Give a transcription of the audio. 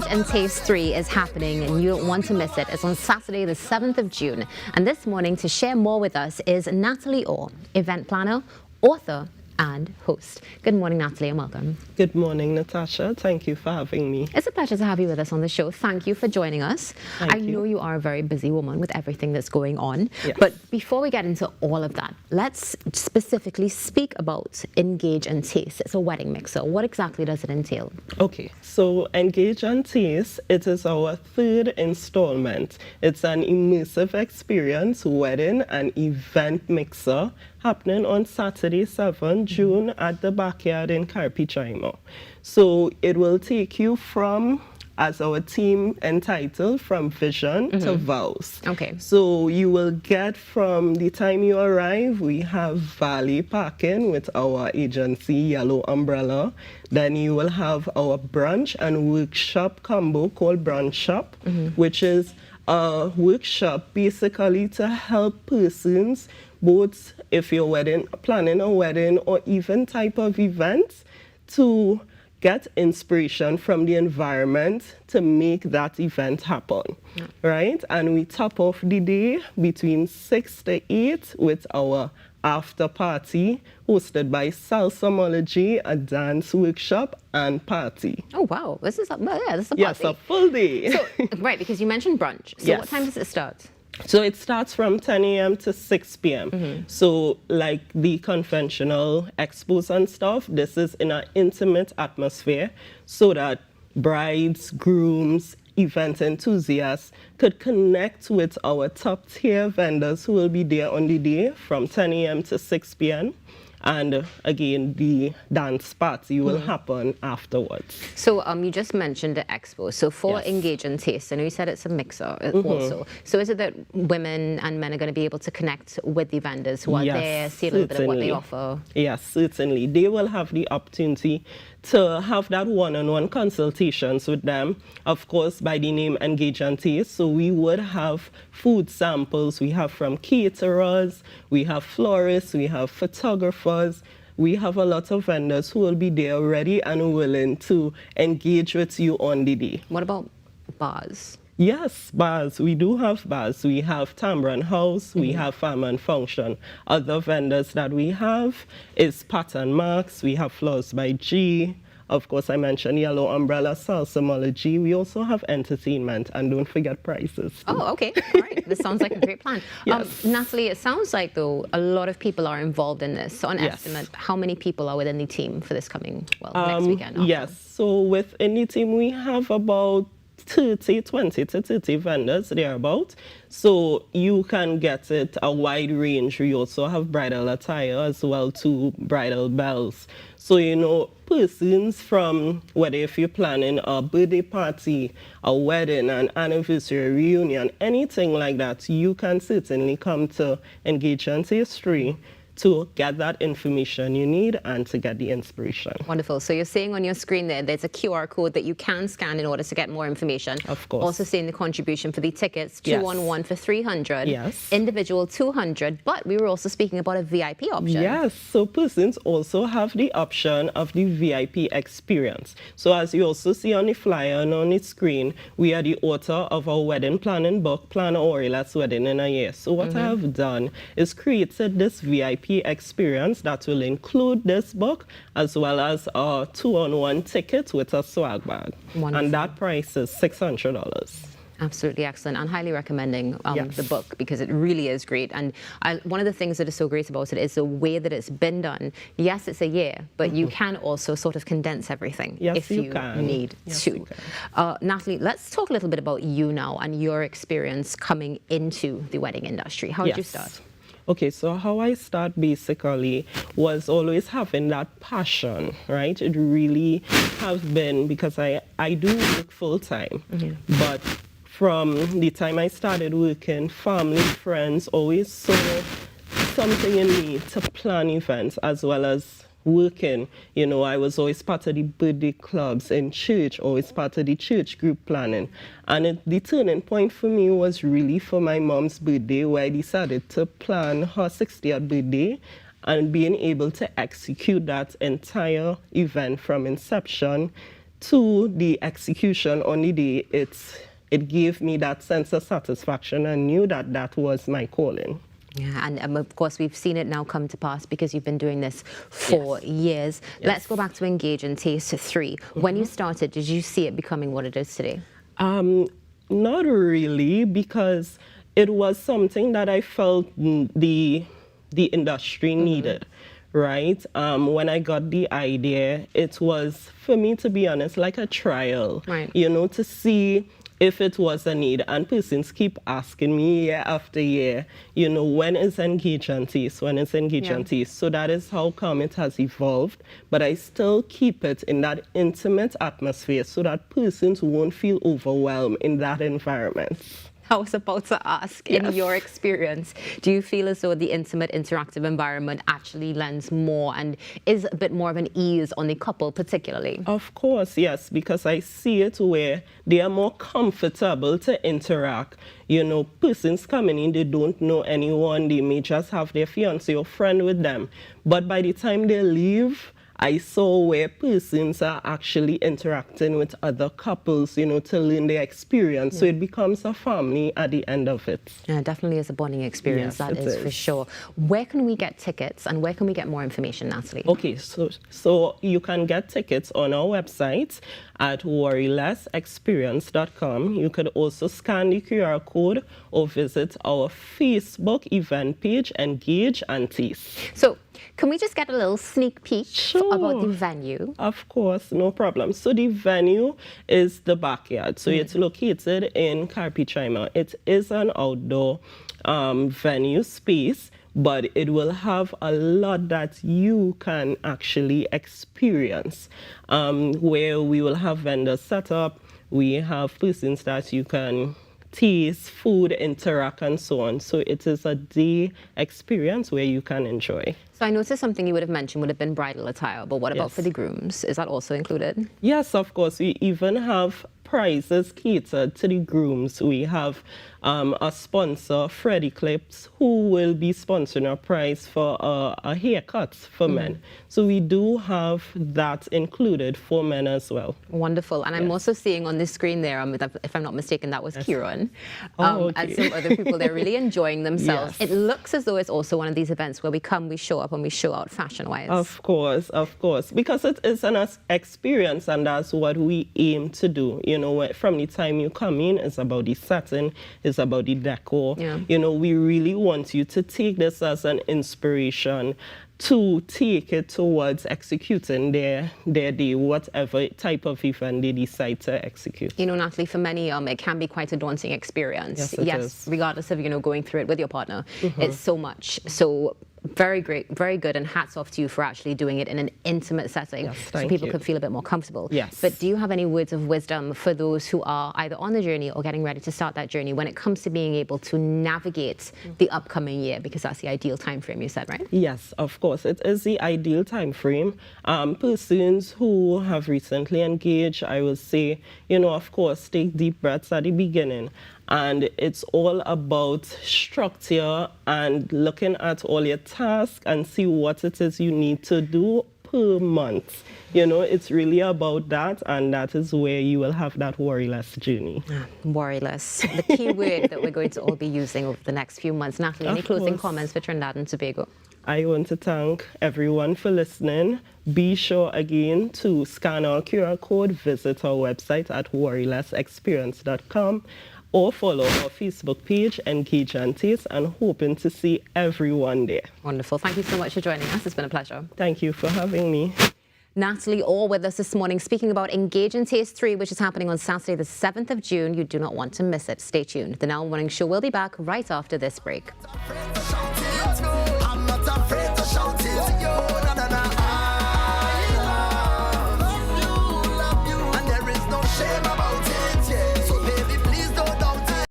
Engage and Taste 3 is happening and you don't want to miss it. It's on Saturday, the 7th of June. And this morning, to share more with us is Natalie Orr, event planner, author, and host. Good morning, Natalie, and welcome. Good morning, Natasha. Thank you for having me. It's a pleasure to have you with us on the show. Thank you for joining us. I know you are a very busy woman with everything that's going on. Yes. But before we get into all of that, let's specifically speak about Engage and Taste. It's a wedding mixer. What exactly does it entail? Okay, so Engage and Taste, it is our third installment. It's an immersive experience, wedding and event mixer happening on Saturday, 7th June at the Backyard in Carpichaimo. So it will take you from, as our theme entitled, from vision to vows. Okay. So you will get, from the time you arrive, we have valet parking with our agency, Yellow Umbrella. Then you will have our brunch and workshop combo called Brunch Shop, which is a workshop basically to help persons, both if you're planning a wedding or even type of events, to get inspiration from the environment to make that event happen, right? And we top off the day between 6 to 8 with our after party hosted by Salsamology, a dance workshop and party. Oh, wow. This is a party. Yes, a full day. So, right, because you mentioned brunch. So what time does it start? So it starts from 10 a.m. to 6 p.m. So like the conventional expos and stuff, this is in an intimate atmosphere so that brides, grooms, event enthusiasts could connect with our top tier vendors who will be there on the day from 10 a.m. to 6 p.m. And again, the dance party will happen afterwards. So you just mentioned the expo. So for Engage and Taste, I know you said it's a mixer also. So is it that women and men are going to be able to connect with the vendors who are there, see a little bit of what they offer? Yes, certainly. They will have the opportunity to have that one-on-one consultations with them, of course, by the name Engage and Taste. So we would have food samples. We have from caterers, we have florists, we have photographers. We have a lot of vendors who will be there ready and willing to engage with you on the day. What about bars? Yes, bars. We do have bars. We have Tambran House. We have Farm and Function. Other vendors that we have is Pattern Marks. We have Floors by G. Of course, I mentioned Yellow Umbrella, Salsamology. We also have entertainment, and don't forget prices. Oh, okay. All right. This sounds like a great plan. Yes. Natalie, it sounds like, though, a lot of people are involved in this. So on estimate, how many people are within the team for this coming, next weekend? Yes. So within the team, we have about 20 to 30 vendors thereabout. So you can get it a wide range. We also have bridal attire as well, to bridal bells. So, you know, persons from, whether if you're planning a birthday party, a wedding, an anniversary, reunion, anything like that, you can certainly come to Engage and Taste 3 to get that information you need and to get the inspiration. Wonderful. So you're seeing on your screen there's a QR code that you can scan in order to get more information. Of course. Also seeing the contribution for the tickets, 2-on-1 for 300. Yes. Individual 200, but we were also speaking about a VIP option. Yes, so persons also have the option of the VIP experience. So as you also see on the flyer and on the screen, we are the author of our wedding planning book, Plan Our Last Wedding in a Year. So what I have done is created this VIP experience that will include this book as well as a 2-on-1 ticket with a swag bag. Wonderful. And that price is $600. Absolutely excellent, and highly recommending the book, because it really is great. And one of the things that is so great about it is the way that it's been done. Yes, it's a year, but you can also sort of condense everything if you need to. Natalie, let's talk a little bit about you now and your experience coming into the wedding industry. How did you start? Okay, so how I start basically was always having that passion, right? It really has been, because I do work full time, but from the time I started working, family, friends always saw something in me to plan events as well as working. You know, I was always part of the birthday clubs in church, always part of the church group planning. And the turning point for me was really for my mom's birthday, where I decided to plan her 60th birthday and being able to execute that entire event from inception to the execution on the day, it gave me that sense of satisfaction and knew that that was my calling. Yeah, and of course, we've seen it now come to pass because you've been doing this for years. Yes. Let's go back to Engage in Taste 3. When you started, did you see it becoming what it is today? Not really, because it was something that I felt the industry needed, right? When I got the idea, it was, for me, to be honest, like a trial, right. You know, to see if it was a need. And persons keep asking me year after year, you know, when is Engage in Taste? When is Engage in Taste? So that is how come it has evolved. But I still keep it in that intimate atmosphere so that persons won't feel overwhelmed in that environment. I was about to ask, in your experience, do you feel as though the intimate, interactive environment actually lends more and is a bit more of an ease on the couple particularly? Of course, yes, because I see it where they are more comfortable to interact. You know, persons coming in, they don't know anyone, they may just have their fiancé or friend with them. But by the time they leave, I saw where persons are actually interacting with other couples, you know, to learn their experience. So it becomes a family at the end of it. Yeah, it definitely is a bonding experience, yes, that is for sure. Where can we get tickets and where can we get more information, Natalie? Okay, so you can get tickets on our website at worrylessexperience.com. You could also scan the QR code or visit our Facebook event page, Engage in Taste. So, can we just get a little sneak peek Sure. about the venue? Of course, no problem. So the venue is the backyard. So it's located in Carpichaima. It is an outdoor venue space, but it will have a lot that you can actually experience, where we will have vendors set up. We have persons that you can taste, food, interact, and so on. So it is a day experience where you can enjoy. So I noticed something you would have mentioned would have been bridal attire, but what about for the grooms? Is that also included? Yes, of course. We even have prizes catered to the grooms. We have a sponsor, Freddie Clips, who will be sponsoring a prize for a haircut for men. So we do have that included for men as well. Wonderful. And I'm also seeing on the screen there, if I'm not mistaken, that was Kieran. And some other people, they're really enjoying themselves. It looks as though it's also one of these events where we come, we show up, and we show out fashion-wise. Of course, because it is an experience, and that's what we aim to do. You know, from the time you come in, it's about the setting, it's about the decor. You know, we really want you to take this as an inspiration to take it towards executing their day, whatever type of event they decide to execute. You know, Natalie, for many, it can be quite a daunting experience. Yes, it is. Regardless of, you know, going through it with your partner. It's so much. So very great, very good, and hats off to you for actually doing it in an intimate setting, so people could feel a bit more comfortable. Yes. But do you have any words of wisdom for those who are either on the journey or getting ready to start that journey when it comes to being able to navigate the upcoming year, because that's the ideal time frame you said, right? Yes, of course, it is the ideal time frame. Persons who have recently engaged, I will say, you know, of course, take deep breaths at the beginning. And it's all about structure and looking at all your tasks and see what it is you need to do per month. You know, it's really about that, and that is where you will have that worryless journey. Worryless, the key word that we're going to all be using over the next few months. Natalie, any closing comments for Trinidad and Tobago? I want to thank everyone for listening. Be sure again to scan our QR code, visit our website at worrylessexperience.com, or follow our Facebook page, Engage in Taste, and hoping to see everyone there. Wonderful. Thank you so much for joining us. It's been a pleasure. Thank you for having me. Natalie Orr with us this morning, speaking about Engage in Taste 3, which is happening on Saturday, the 7th of June. You do not want to miss it. Stay tuned. The Now Morning Show will be back right after this break.